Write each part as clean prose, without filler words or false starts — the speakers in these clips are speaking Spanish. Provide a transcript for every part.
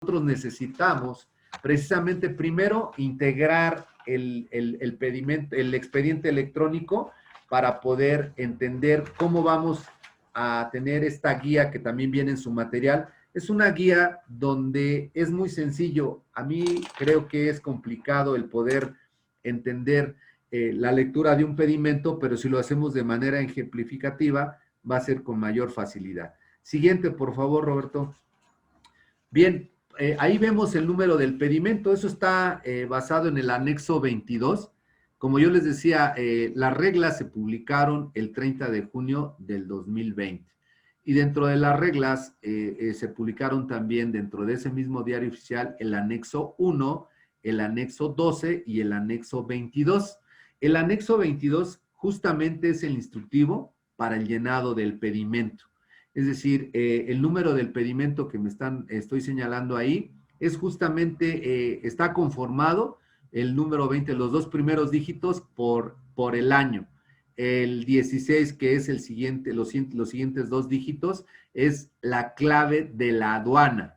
nosotros necesitamos precisamente primero integrar el pedimento, el expediente electrónico para poder entender cómo vamos a tener esta guía que también viene en su material. Es una guía donde es muy sencillo. A mí creo que es complicado el poder entender la lectura de un pedimento, pero si lo hacemos de manera ejemplificativa, va a ser con mayor facilidad. Siguiente, por favor, Roberto. Bien, ahí vemos el número del pedimento. Eso está basado en el anexo 22. Como yo les decía, las reglas se publicaron el 30 de junio del 2020. Y dentro de las reglas se publicaron también dentro de ese mismo diario oficial el anexo 1, el anexo 12 y el anexo 22. El anexo 22 justamente es el instructivo para el llenado del pedimento. Es decir, el número del pedimento que estoy señalando ahí es justamente, está conformado el número 20, los dos primeros dígitos por el año. El 16, que es el siguiente, los siguientes dos dígitos, es la clave de la aduana.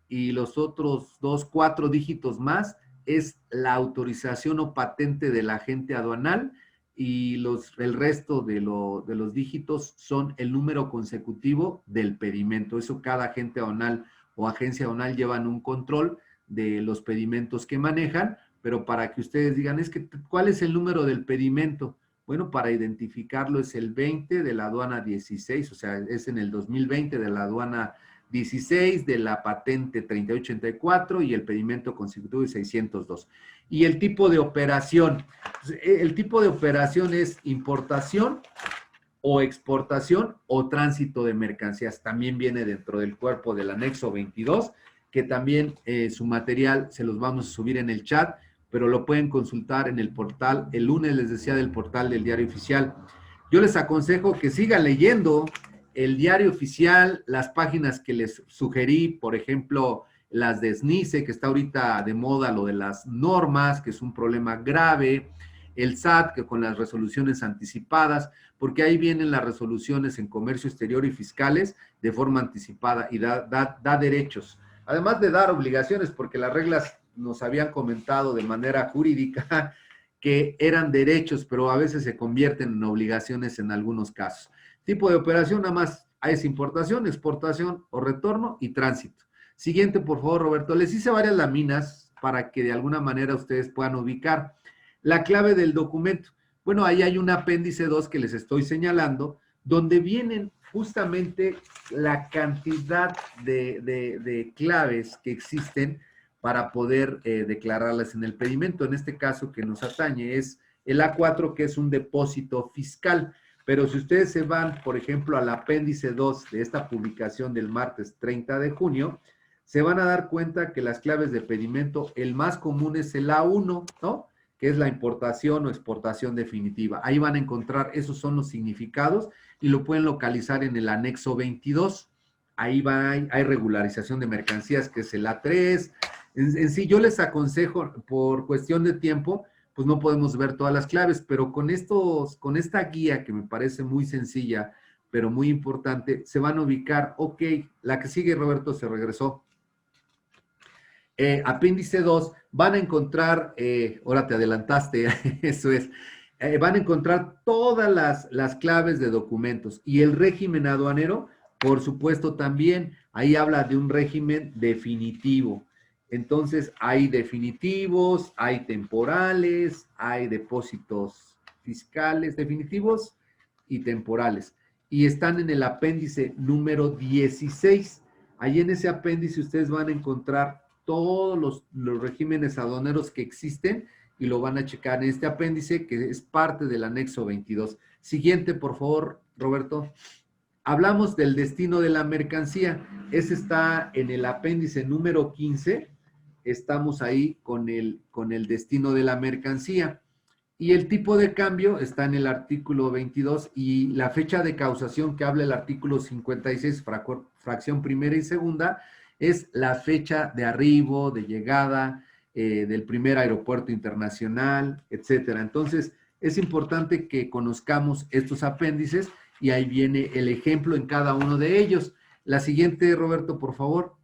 Y los otros 4 dígitos más es la autorización o patente del agente aduanal, y el resto de los dígitos son el número consecutivo del pedimento. Eso cada agente aduanal o agencia aduanal llevan un control de los pedimentos que manejan, pero para que ustedes digan, ¿cuál es el número del pedimento? Bueno, para identificarlo es el 20 de la aduana 16, o sea, es en el 2020 de la aduana 16, de la patente 3884 y el pedimento consecutivo de 602. Y el tipo de operación. El tipo de operación es importación o exportación o tránsito de mercancías. También viene dentro del cuerpo del anexo 22, que también su material se los vamos a subir en el chat, pero lo pueden consultar en el portal. El lunes les decía del portal del diario oficial. Yo les aconsejo que sigan leyendo el diario oficial, las páginas que les sugerí, por ejemplo, las de SNICE, que está ahorita de moda lo de las normas, que es un problema grave, el SAT, que con las resoluciones anticipadas, porque ahí vienen las resoluciones en comercio exterior y fiscales de forma anticipada y da derechos, además de dar obligaciones, porque las reglas nos habían comentado de manera jurídica que eran derechos, pero a veces se convierten en obligaciones en algunos casos. Tipo de operación nada más es importación, exportación o retorno y tránsito. Siguiente, por favor, Roberto. Les hice varias láminas para que de alguna manera ustedes puedan ubicar la clave del documento. Bueno, ahí hay un apéndice 2 que les estoy señalando, donde vienen justamente la cantidad de claves que existen para poder declararlas en el pedimento. En este caso que nos atañe es el A4, que es un depósito fiscal. Pero si ustedes se van, por ejemplo, al apéndice 2 de esta publicación del martes 30 de junio, se van a dar cuenta que las claves de pedimento, el más común es el A1, ¿no? Que es la importación o exportación definitiva. Ahí van a encontrar, esos son los significados y lo pueden localizar en el anexo 22. Ahí hay regularización de mercancías, que es el A3. En sí, yo les aconsejo, por cuestión de tiempo, pues no podemos ver todas las claves, pero con esta guía que me parece muy sencilla, pero muy importante, se van a ubicar. Ok, la que sigue, Roberto, se regresó. Apéndice 2, van a encontrar, ahora te adelantaste, eso es, van a encontrar todas las claves de documentos y el régimen aduanero, por supuesto también, ahí habla de un régimen definitivo. Entonces, hay definitivos, hay temporales, hay depósitos fiscales definitivos y temporales. Y están en el apéndice número 16. Ahí en ese apéndice ustedes van a encontrar todos los regímenes aduaneros que existen y lo van a checar en este apéndice que es parte del anexo 22. Siguiente, por favor, Roberto. Hablamos del destino de la mercancía. Ese está en el apéndice número 15. Estamos ahí con el destino de la mercancía. Y el tipo de cambio está en el artículo 22 y la fecha de causación que habla el artículo 56, fracción primera y segunda, es la fecha de arribo, de llegada, del primer aeropuerto internacional, etcétera. Entonces, es importante que conozcamos estos apéndices y ahí viene el ejemplo en cada uno de ellos. La siguiente, Roberto, por favor.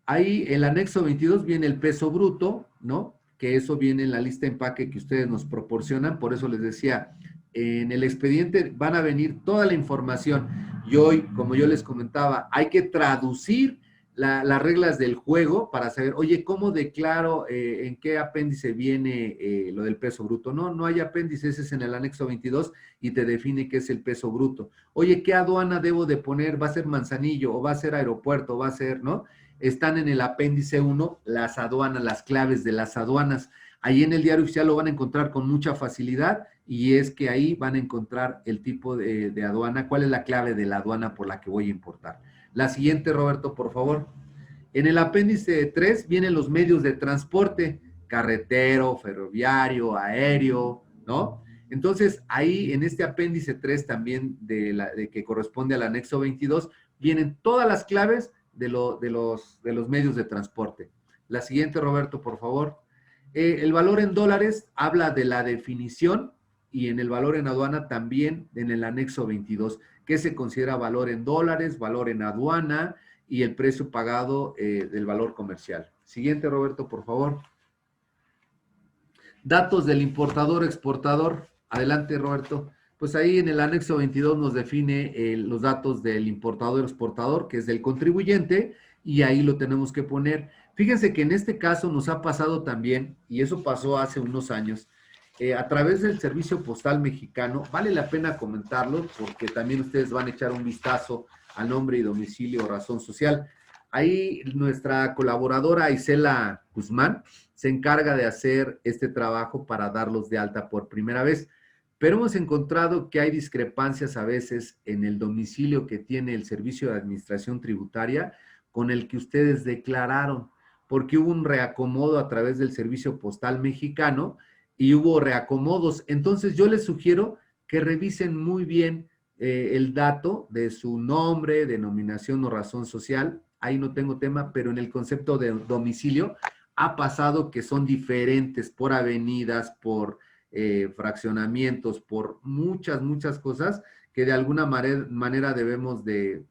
Ahí el anexo 22 viene el peso bruto, ¿no? Que eso viene en la lista de empaque que ustedes nos proporcionan. Por eso les decía, en el expediente van a venir toda la información. Y hoy, como yo les comentaba, hay que traducir las reglas del juego para saber, oye, ¿cómo declaro en qué apéndice viene lo del peso bruto? No, no hay apéndice, ese es en el anexo 22 y te define qué es el peso bruto. Oye, ¿qué aduana debo de poner? ¿Va a ser Manzanillo o va a ser aeropuerto? ¿Va a ser, no? Están en el apéndice 1 las aduanas, las claves de las aduanas. Ahí en el diario oficial lo van a encontrar con mucha facilidad y es que ahí van a encontrar el tipo de aduana, cuál es la clave de la aduana por la que voy a importar. La siguiente, Roberto, por favor. En el apéndice 3 vienen los medios de transporte, carretero, ferroviario, aéreo, ¿no? Entonces, ahí en este apéndice 3 también de que corresponde al anexo 22, vienen todas las claves de los medios de transporte. La siguiente, Roberto, por favor. El valor en dólares habla de la definición y en el valor en aduana también en el anexo 22, que se considera valor en dólares, valor en aduana y el precio pagado del valor comercial. Siguiente, Roberto, por favor. Datos del importador-exportador. Adelante, Roberto. Pues ahí en el anexo 22 nos define los datos del importador-exportador, que es del contribuyente, y ahí lo tenemos que poner. Fíjense que en este caso nos ha pasado también, y eso pasó hace unos años, a través del Servicio Postal Mexicano, vale la pena comentarlo porque también ustedes van a echar un vistazo a nombre y domicilio o razón social. Ahí nuestra colaboradora Isela Guzmán se encarga de hacer este trabajo para darlos de alta por primera vez. Pero hemos encontrado que hay discrepancias a veces en el domicilio que tiene el Servicio de Administración Tributaria con el que ustedes declararon, porque hubo un reacomodo a través del Servicio Postal Mexicano y hubo reacomodos. Entonces yo les sugiero que revisen muy bien el dato de su nombre, denominación o razón social. Ahí no tengo tema, pero en el concepto de domicilio ha pasado que son diferentes por avenidas, por fraccionamientos, por muchas cosas que de alguna manera debemos de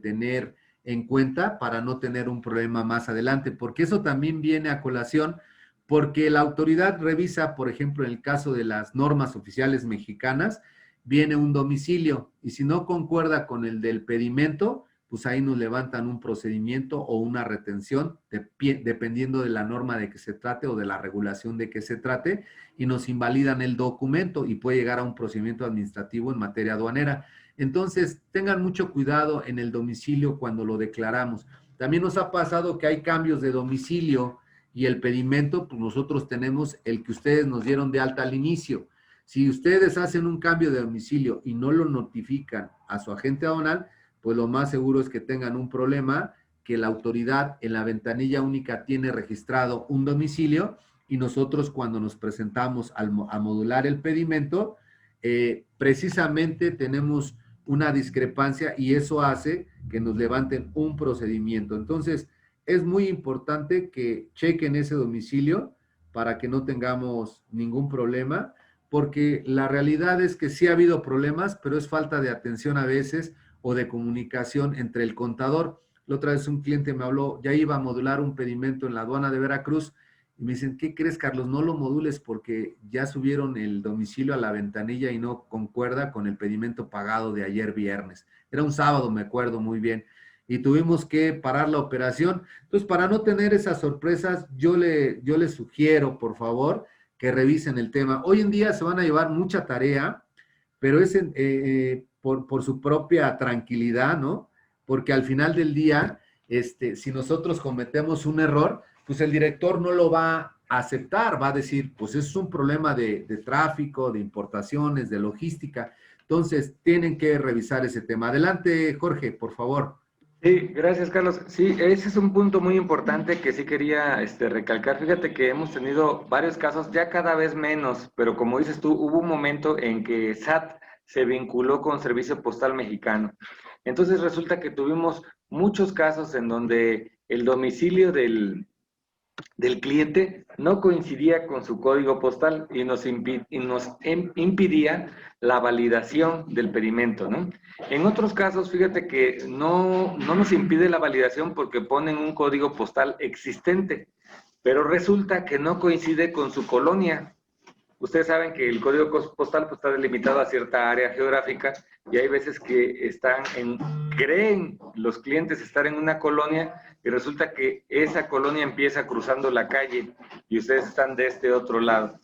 tener en cuenta para no tener un problema más adelante, porque eso también viene a colación, porque la autoridad revisa, por ejemplo, en el caso de las normas oficiales mexicanas, viene un domicilio y si no concuerda con el del pedimento, pues ahí nos levantan un procedimiento o una retención, dependiendo de la norma de que se trate o de la regulación de que se trate, y nos invalidan el documento y puede llegar a un procedimiento administrativo en materia aduanera. Entonces, tengan mucho cuidado en el domicilio cuando lo declaramos. También nos ha pasado que hay cambios de domicilio y el pedimento, pues nosotros tenemos el que ustedes nos dieron de alta al inicio. Si ustedes hacen un cambio de domicilio y no lo notifican a su agente aduanal, pues lo más seguro es que tengan un problema, que la autoridad en la ventanilla única tiene registrado un domicilio y nosotros cuando nos presentamos a modular el pedimento, precisamente tenemos una discrepancia y eso hace que nos levanten un procedimiento. Entonces, es muy importante que chequen ese domicilio para que no tengamos ningún problema, porque la realidad es que sí ha habido problemas, pero es falta de atención a veces o de comunicación entre el contador. La otra vez un cliente me habló, ya iba a modular un pedimento en la aduana de Veracruz y me dicen, ¿qué crees, Carlos? No lo modules porque ya subieron el domicilio a la ventanilla y no concuerda con el pedimento pagado de ayer viernes. Era un sábado, me acuerdo muy bien. Y tuvimos que parar la operación. Entonces, para no tener esas sorpresas, yo le sugiero, por favor, que revisen el tema. Hoy en día se van a llevar mucha tarea, pero es por su propia tranquilidad, ¿no? Porque al final del día, si nosotros cometemos un error, pues el director no lo va a aceptar, va a decir, pues es un problema de tráfico, de importaciones, de logística. Entonces, tienen que revisar ese tema. Adelante, Jorge, por favor. Sí, gracias, Carlos. Sí, ese es un punto muy importante que sí quería recalcar. Fíjate que hemos tenido varios casos, ya cada vez menos, pero como dices tú, hubo un momento en que SAT se vinculó con Servicio Postal Mexicano. Entonces resulta que tuvimos muchos casos en donde el domicilio del del cliente no coincidía con su código postal y nos impidía la validación del pedimento, ¿no? En otros casos, fíjate que no nos impide la validación porque ponen un código postal existente, pero resulta que no coincide con su colonia. Ustedes saben que el código postal pues, está delimitado a cierta área geográfica y hay veces que creen los clientes estar en una colonia y resulta que esa colonia empieza cruzando la calle y ustedes están de este otro lado.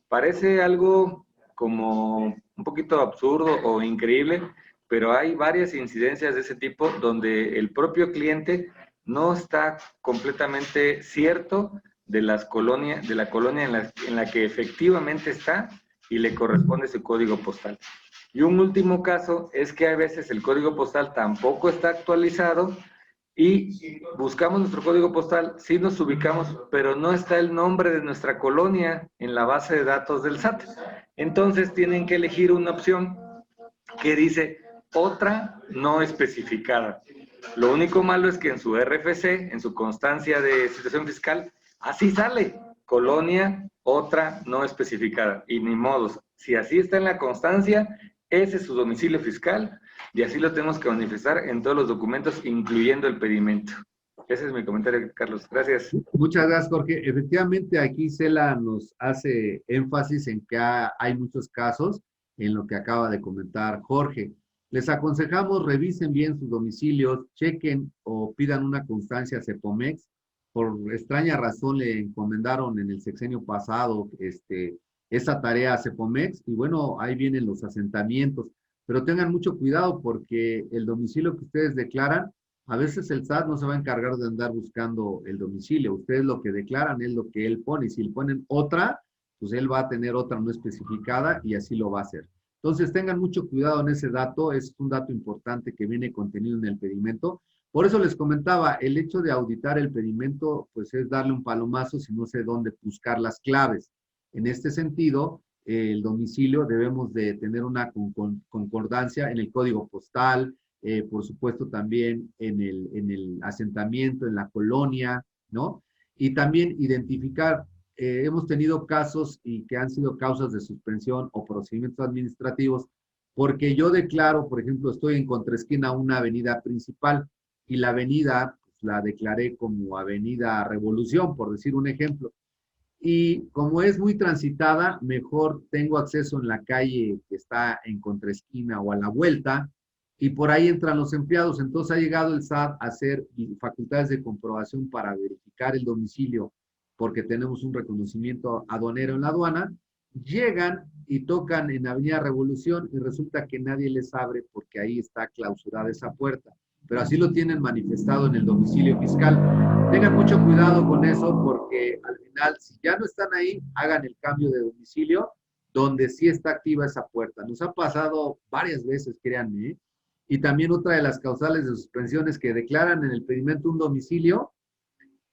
Parece algo como un poquito absurdo o increíble, pero hay varias incidencias de ese tipo donde el propio cliente no está completamente cierto de la colonia en la que efectivamente está y le corresponde su código postal. Y un último caso es que a veces el código postal tampoco está actualizado y buscamos nuestro código postal, sí nos ubicamos, pero no está el nombre de nuestra colonia en la base de datos del SAT. Entonces tienen que elegir una opción que dice otra no especificada. Lo único malo es que en su RFC, en su constancia de situación fiscal, así sale, colonia, otra no especificada. Y ni modos, si así está en la constancia, ese es su domicilio fiscal y así lo tenemos que manifestar en todos los documentos, incluyendo el pedimento. Ese es mi comentario, Carlos. Gracias. Muchas gracias, Jorge. Efectivamente, aquí Cela nos hace énfasis en que hay muchos casos en lo que acaba de comentar Jorge. Les aconsejamos, revisen bien sus domicilios, chequen o pidan una constancia a Cepomex. Por extraña razón le encomendaron en el sexenio pasado esa tarea a Cepomex y bueno, ahí vienen los asentamientos. Pero tengan mucho cuidado porque el domicilio que ustedes declaran a veces el SAT no se va a encargar de andar buscando el domicilio. Ustedes lo que declaran es lo que él pone. Y si le ponen otra, pues él va a tener otra no especificada y así lo va a hacer. Entonces tengan mucho cuidado en ese dato. Es un dato importante que viene contenido en el pedimento. Por eso les comentaba, el hecho de auditar el pedimento, pues es darle un palomazo si no sé dónde buscar las claves. En este sentido, el domicilio debemos de tener una concordancia en el código postal, por supuesto también en el asentamiento, en la colonia, ¿no? Y también identificar, hemos tenido casos y que han sido causas de suspensión o procedimientos administrativos, porque yo declaro, por ejemplo, estoy en contraesquina una avenida principal y la avenida pues, la declaré como Avenida Revolución, por decir un ejemplo. Y como es muy transitada, mejor tengo acceso en la calle que está en contraesquina o a la vuelta, y por ahí entran los empleados. Entonces ha llegado el SAT a hacer facultades de comprobación para verificar el domicilio, porque tenemos un reconocimiento aduanero en la aduana. Llegan y tocan en Avenida Revolución y resulta que nadie les abre porque ahí está clausurada esa puerta. Pero así lo tienen manifestado en el domicilio fiscal. Tengan mucho cuidado con eso porque al final, si ya no están ahí, hagan el cambio de domicilio donde sí está activa esa puerta. Nos ha pasado varias veces, créanme, ¿eh? Y también otra de las causales de suspensión es que declaran en el pedimento un domicilio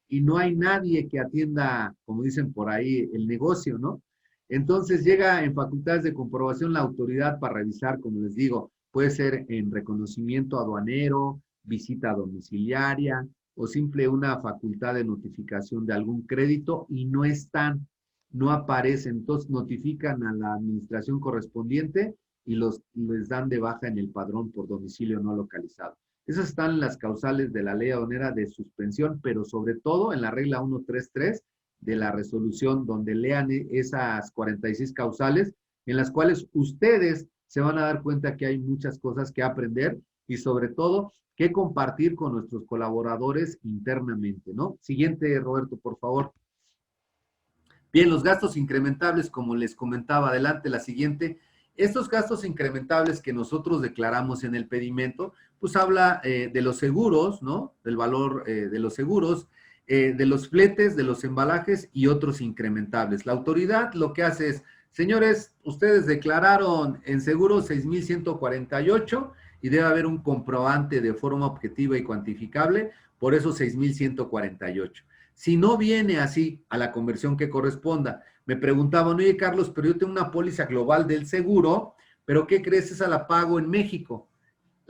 y no hay nadie que atienda, como dicen por ahí, el negocio, ¿no? Entonces llega en facultades de comprobación la autoridad para revisar, como les digo, puede ser en reconocimiento aduanero, visita domiciliaria o simple una facultad de notificación de algún crédito y no están, no aparecen. Entonces notifican a la administración correspondiente y les dan de baja en el padrón por domicilio no localizado. Esas están las causales de la ley aduanera de suspensión, pero sobre todo en la regla 133 de la resolución, donde lean esas 46 causales, en las cuales ustedes se van a dar cuenta que hay muchas cosas que aprender y sobre todo que compartir con nuestros colaboradores internamente, ¿no? Siguiente, Roberto, por favor. Bien, los gastos incrementables, como les comentaba, adelante la siguiente. Estos gastos incrementables que nosotros declaramos en el pedimento, pues habla de los seguros, ¿no? Del valor de los seguros, de los fletes, de los embalajes y otros incrementables. La autoridad lo que hace es, señores, ustedes declararon en seguro 6,148 y debe haber un comprobante de forma objetiva y cuantificable por esos 6,148. Si no viene así a la conversión que corresponda, me preguntaban, oye Carlos, pero yo tengo una póliza global del seguro, pero ¿qué crees? Esa la pago en México.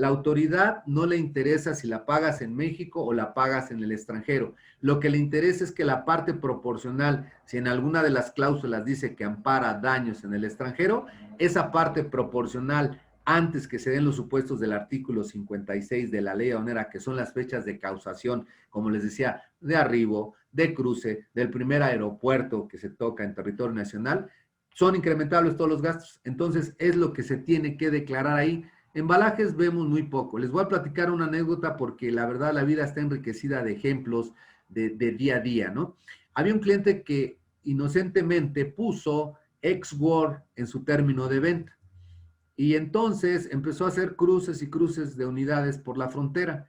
la autoridad no le interesa si la pagas en México o la pagas en el extranjero. Lo que le interesa es que la parte proporcional, si en alguna de las cláusulas dice que ampara daños en el extranjero, esa parte proporcional antes que se den los supuestos del artículo 56 de la ley aduanera, que son las fechas de causación, como les decía, de arribo, de cruce, del primer aeropuerto que se toca en territorio nacional, son incrementables todos los gastos. Entonces, es lo que se tiene que declarar ahí. Embalajes vemos muy poco. Les voy a platicar una anécdota porque la verdad la vida está enriquecida de ejemplos de día a día, ¿no? Había un cliente que inocentemente puso ex-Word en su término de venta. Y entonces empezó a hacer cruces y cruces de unidades por la frontera,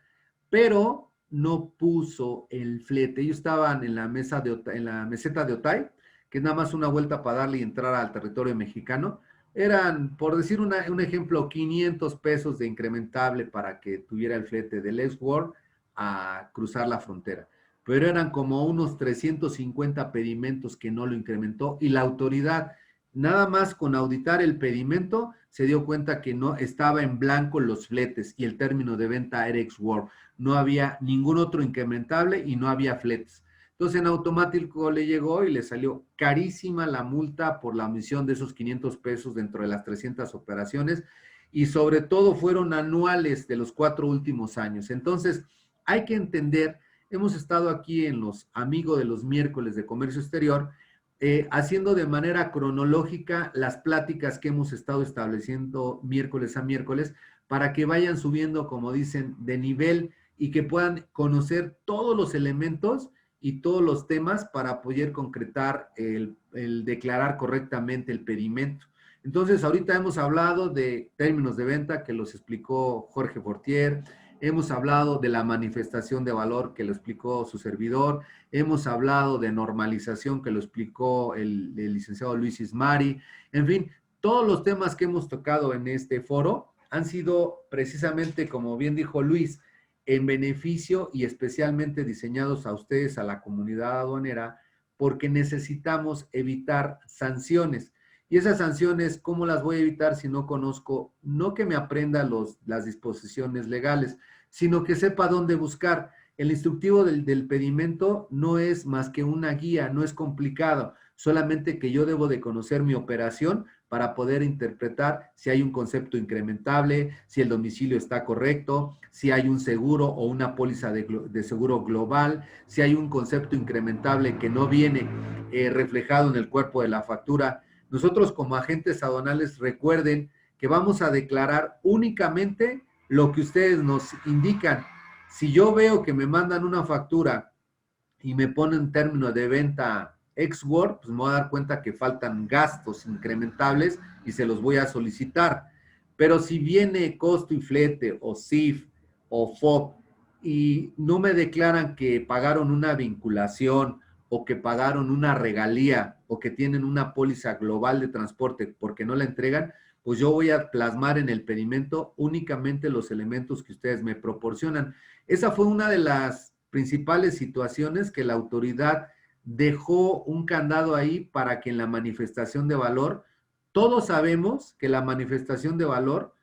pero no puso el flete. Ellos estaban en la meseta de Otay, que es nada más una vuelta para darle y entrar al territorio mexicano. Eran, por decir un ejemplo, 500 pesos de incrementable para que tuviera el flete del Eastward a cruzar la frontera. Pero eran como unos 350 pedimentos que no lo incrementó y la autoridad, nada más con auditar el pedimento, se dio cuenta que no estaba en blanco los fletes y el término de venta era ex-Word. No había ningún otro incrementable y no había fletes. Entonces en automático le llegó y le salió carísima la multa por la omisión de esos 500 pesos dentro de las 300 operaciones y sobre todo fueron anuales de los 4 últimos años. Entonces hay que entender, hemos estado aquí en los amigos de los miércoles de comercio exterior, haciendo de manera cronológica las pláticas que hemos estado estableciendo miércoles a miércoles para que vayan subiendo, como dicen, de nivel y que puedan conocer todos los elementos y todos los temas para poder concretar el declarar correctamente el pedimento. Entonces, ahorita hemos hablado de términos de venta que los explicó Jorge Fortier, hemos hablado de la manifestación de valor que lo explicó su servidor, hemos hablado de normalización que lo explicó el licenciado Luis Ismari, en fin, todos los temas que hemos tocado en este foro han sido precisamente, como bien dijo Luis, en beneficio y especialmente diseñados a ustedes, a la comunidad aduanera, porque necesitamos evitar sanciones. Y esas sanciones, ¿cómo las voy a evitar si no conozco, no que me aprenda las disposiciones legales, sino que sepa dónde buscar? El instructivo del pedimento no es más que una guía, no es complicado, solamente que yo debo de conocer mi operación para poder interpretar si hay un concepto incrementable, si el domicilio está correcto, si hay un seguro o una póliza de seguro global, si hay un concepto incrementable que no viene reflejado en el cuerpo de la factura. Nosotros como agentes aduanales recuerden que vamos a declarar únicamente lo que ustedes nos indican. Si yo veo que me mandan una factura y me ponen término de venta ex-Word, pues me voy a dar cuenta que faltan gastos incrementables y se los voy a solicitar. Pero si viene costo y flete o CIF o FOB y no me declaran que pagaron una vinculación o que pagaron una regalía o que tienen una póliza global de transporte porque no la entregan, pues yo voy a plasmar en el pedimento únicamente los elementos que ustedes me proporcionan. Esa fue una de las principales situaciones que la autoridad dejó un candado ahí para que en la manifestación de valor, todos sabemos que la manifestación de valor,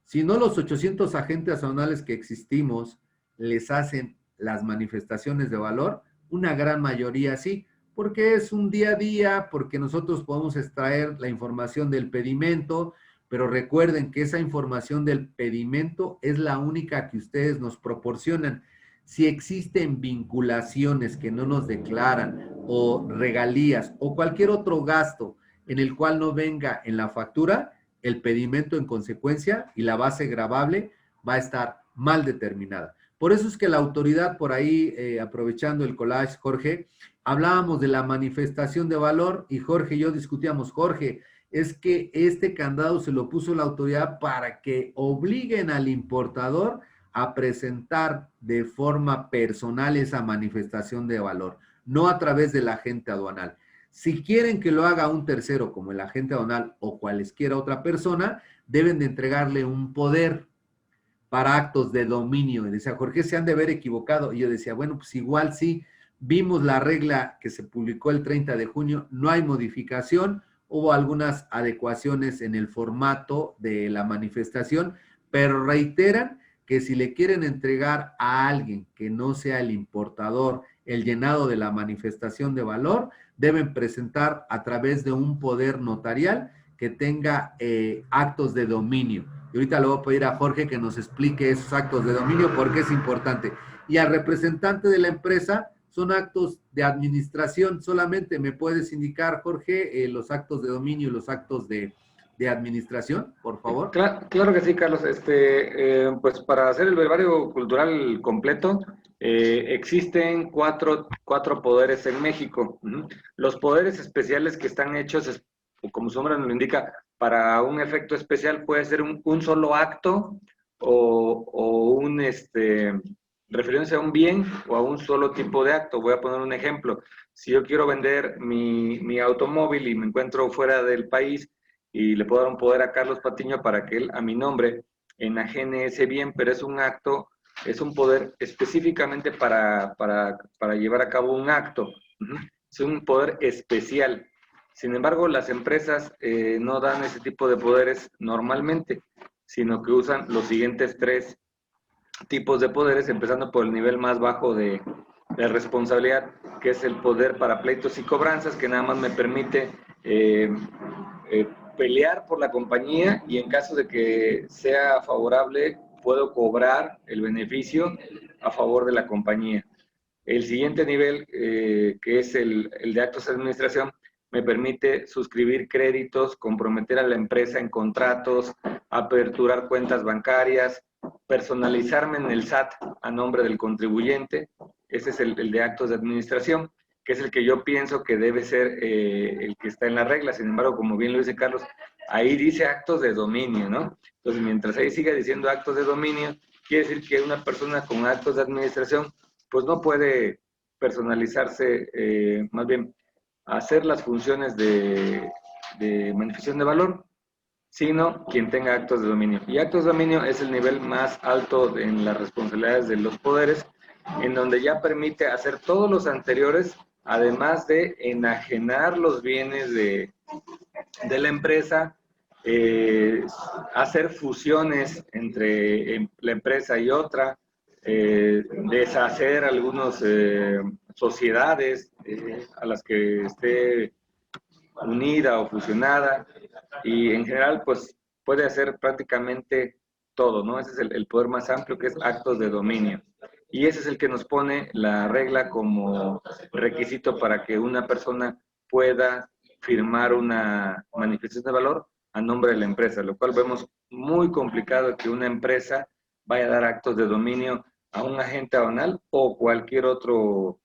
si no los 800 agentes aduanales que existimos les hacen las manifestaciones de valor, una gran mayoría sí, porque es un día a día, porque nosotros podemos extraer la información del pedimento, pero recuerden que esa información del pedimento es la única que ustedes nos proporcionan. Si existen vinculaciones que no nos declaran o regalías o cualquier otro gasto en el cual no venga en la factura, el pedimento en consecuencia y la base gravable va a estar mal determinada. Por eso es que la autoridad por ahí, aprovechando el collage, Jorge, hablábamos de la manifestación de valor y Jorge y yo discutíamos, Jorge, es que este candado se lo puso la autoridad para que obliguen al importador a presentar de forma personal esa manifestación de valor, no a través del agente aduanal. Si quieren que lo haga un tercero como el agente aduanal o cualesquiera otra persona, deben de entregarle un poder para actos de dominio. Y decía, Jorge, se han de haber equivocado. Y yo decía, bueno, pues igual sí, vimos la regla que se publicó el 30 de junio, no hay modificación, hubo algunas adecuaciones en el formato de la manifestación, pero reiteran que si le quieren entregar a alguien que no sea el importador el llenado de la manifestación de valor, deben presentar a través de un poder notarial que tenga actos de dominio. Y ahorita le voy a pedir a Jorge que nos explique esos actos de dominio porque es importante. Y al representante de la empresa son actos de administración. Solamente me puedes indicar, Jorge, los actos de dominio y los actos de administración, por favor. Claro que sí, Carlos. Pues para hacer el verbario cultural completo, existen cuatro poderes en México. Los poderes especiales que están hechos, como su nombre nos lo indica, para un efecto especial puede ser un solo acto o refiriéndose a un bien o a un solo tipo de acto. Voy a poner un ejemplo. Si yo quiero vender mi automóvil y me encuentro fuera del país, y le puedo dar un poder a Carlos Patiño para que él, a mi nombre, enajene ese bien, pero es un acto, es un poder específicamente para llevar a cabo un acto. Es un poder especial. Sin embargo, las empresas no dan ese tipo de poderes normalmente, sino que usan los siguientes 3 tipos de poderes, empezando por el nivel más bajo de responsabilidad, que es el poder para pleitos y cobranzas, que nada más me permite pelear por la compañía y en caso de que sea favorable, puedo cobrar el beneficio a favor de la compañía. El siguiente nivel, que es el de actos de administración, me permite suscribir créditos, comprometer a la empresa en contratos, aperturar cuentas bancarias, personalizarme en el SAT a nombre del contribuyente. Ese es el de actos de administración, que es el que yo pienso que debe ser el que está en la regla. Sin embargo, como bien lo dice Carlos, ahí dice actos de dominio, ¿no? Entonces, mientras ahí siga diciendo actos de dominio, quiere decir que una persona con actos de administración pues no puede personalizarse, más bien hacer las funciones de manifestación de valor, sino quien tenga actos de dominio. Y actos de dominio es el nivel más alto en las responsabilidades de los poderes, en donde ya permite hacer todos los anteriores, además de enajenar los bienes de la empresa, hacer fusiones entre la empresa y otra, deshacer algunas sociedades a las que esté unida o fusionada, y en general pues puede hacer prácticamente todo, ¿no? Ese es el poder más amplio, que es actos de dominio. Y ese es el que nos pone la regla como requisito para que una persona pueda firmar una manifestación de valor a nombre de la empresa, lo cual vemos muy complicado que una empresa vaya a dar actos de dominio a un agente aduanal o cualquier otro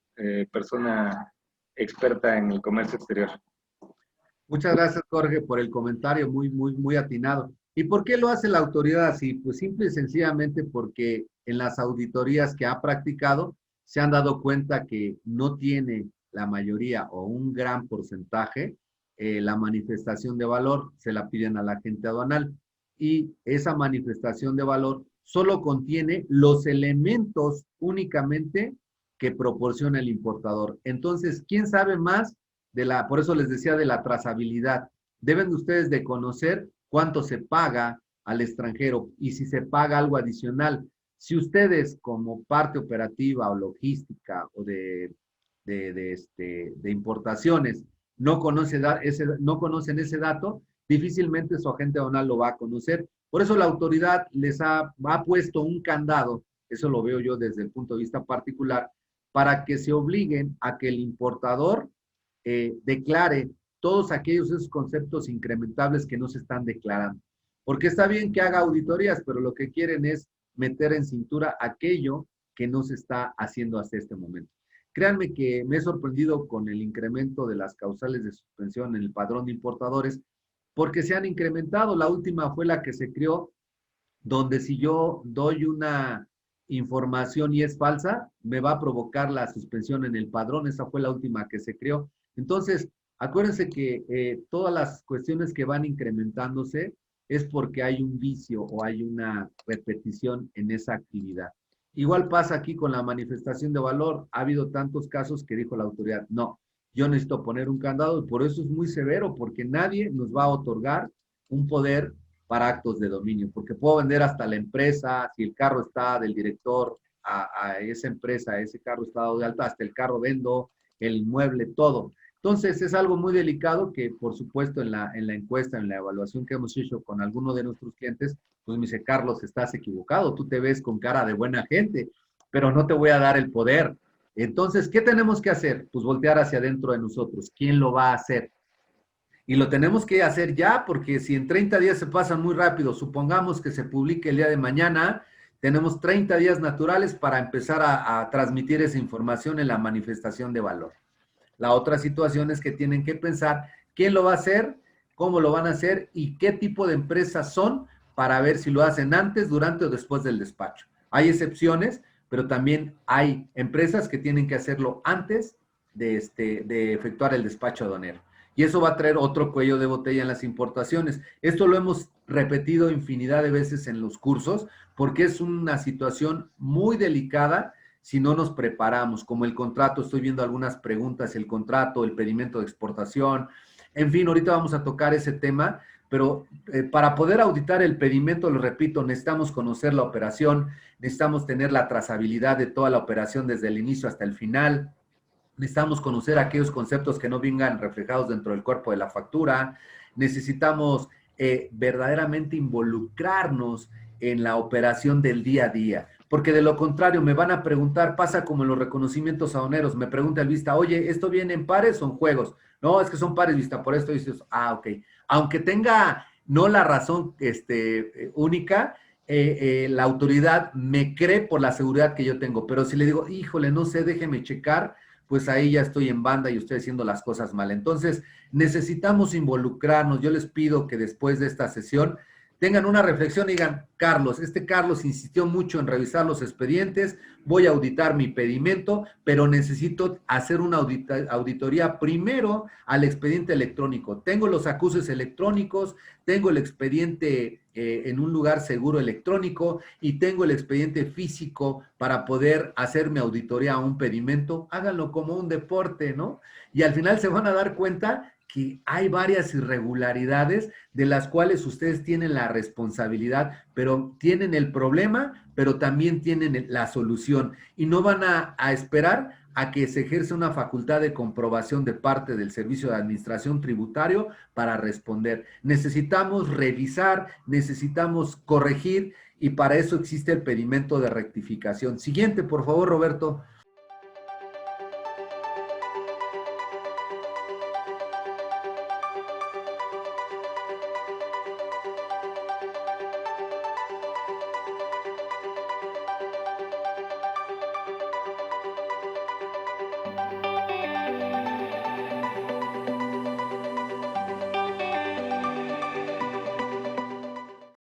persona experta en el comercio exterior. Muchas gracias, Jorge, por el comentario muy atinado. ¿Y por qué lo hace la autoridad así? Pues simple y sencillamente porque en las auditorías que ha practicado se han dado cuenta que no tiene la mayoría o un gran porcentaje la manifestación de valor, se la piden a la agente aduanal. Y esa manifestación de valor solo contiene los elementos únicamente que proporciona el importador. Entonces, ¿quién sabe más por eso les decía de la trazabilidad? Deben ustedes de conocer cuánto se paga al extranjero y si se paga algo adicional. Si ustedes como parte operativa o logística o de importaciones no conocen ese dato, difícilmente su agente aduanal lo va a conocer. Por eso la autoridad les ha puesto un candado, eso lo veo yo desde el punto de vista particular, para que se obliguen a que el importador declare todos esos conceptos incrementables que no se están declarando. Porque está bien que haga auditorías, pero lo que quieren es meter en cintura aquello que no se está haciendo hasta este momento. Créanme que me he sorprendido con el incremento de las causales de suspensión en el padrón de importadores, porque se han incrementado. La última fue la que se creó, donde si yo doy una información y es falsa, me va a provocar la suspensión en el padrón. Esa fue la última que se creó. Entonces, acuérdense que todas las cuestiones que van incrementándose es porque hay un vicio o hay una repetición en esa actividad. Igual pasa aquí con la manifestación de valor. Ha habido tantos casos que dijo la autoridad, no, yo necesito poner un candado y por eso es muy severo, porque nadie nos va a otorgar un poder para actos de dominio, porque puedo vender hasta la empresa, si el carro está del director a esa empresa, ese carro está dado de alta, hasta el carro vendo, el inmueble, todo. Entonces, es algo muy delicado que, por supuesto, en la encuesta, en la evaluación que hemos hecho con alguno de nuestros clientes, pues me dice, Carlos, estás equivocado, tú te ves con cara de buena gente, pero no te voy a dar el poder. Entonces, ¿qué tenemos que hacer? Pues voltear hacia adentro de nosotros. ¿Quién lo va a hacer? Y lo tenemos que hacer ya, porque si en 30 días se pasan muy rápido, supongamos que se publique el día de mañana, tenemos 30 días naturales para empezar a transmitir esa información en la manifestación de valor. La otra situación es que tienen que pensar quién lo va a hacer, cómo lo van a hacer y qué tipo de empresas son para ver si lo hacen antes, durante o después del despacho. Hay excepciones, pero también hay empresas que tienen que hacerlo antes de efectuar el despacho aduanero. Y eso va a traer otro cuello de botella en las importaciones. Esto lo hemos repetido infinidad de veces en los cursos porque es una situación muy delicada si no nos preparamos, como el contrato, estoy viendo algunas preguntas, el contrato, el pedimento de exportación, en fin, ahorita vamos a tocar ese tema, pero para poder auditar el pedimento, lo repito, necesitamos conocer la operación, necesitamos tener la trazabilidad de toda la operación desde el inicio hasta el final, necesitamos conocer aquellos conceptos que no vengan reflejados dentro del cuerpo de la factura, necesitamos verdaderamente involucrarnos en la operación del día a día, porque de lo contrario me van a preguntar, pasa como en los reconocimientos aduaneros, me pregunta el vista, oye, ¿esto viene en pares o en juegos? No, es que son pares, vista, por esto dices, ok, aunque tenga no la razón única, la autoridad me cree por la seguridad que yo tengo, pero si le digo, híjole, no sé, déjeme checar, pues ahí ya estoy en banda y estoy haciendo las cosas mal. Entonces, necesitamos involucrarnos. Yo les pido que después de esta sesión tengan una reflexión y digan, Carlos, Carlos insistió mucho en revisar los expedientes, voy a auditar mi pedimento, pero necesito hacer una auditoría primero al expediente electrónico. Tengo los acuses electrónicos, tengo el expediente en un lugar seguro electrónico y tengo el expediente físico para poder hacer mi auditoría a un pedimento. Háganlo como un deporte, ¿no? Y al final se van a dar cuenta que hay varias irregularidades de las cuales ustedes tienen la responsabilidad, pero tienen el problema, pero también tienen la solución y no van a esperar a que se ejerza una facultad de comprobación de parte del Servicio de Administración Tributario para responder. Necesitamos revisar, necesitamos corregir y para eso existe el pedimento de rectificación. Siguiente, por favor, Roberto.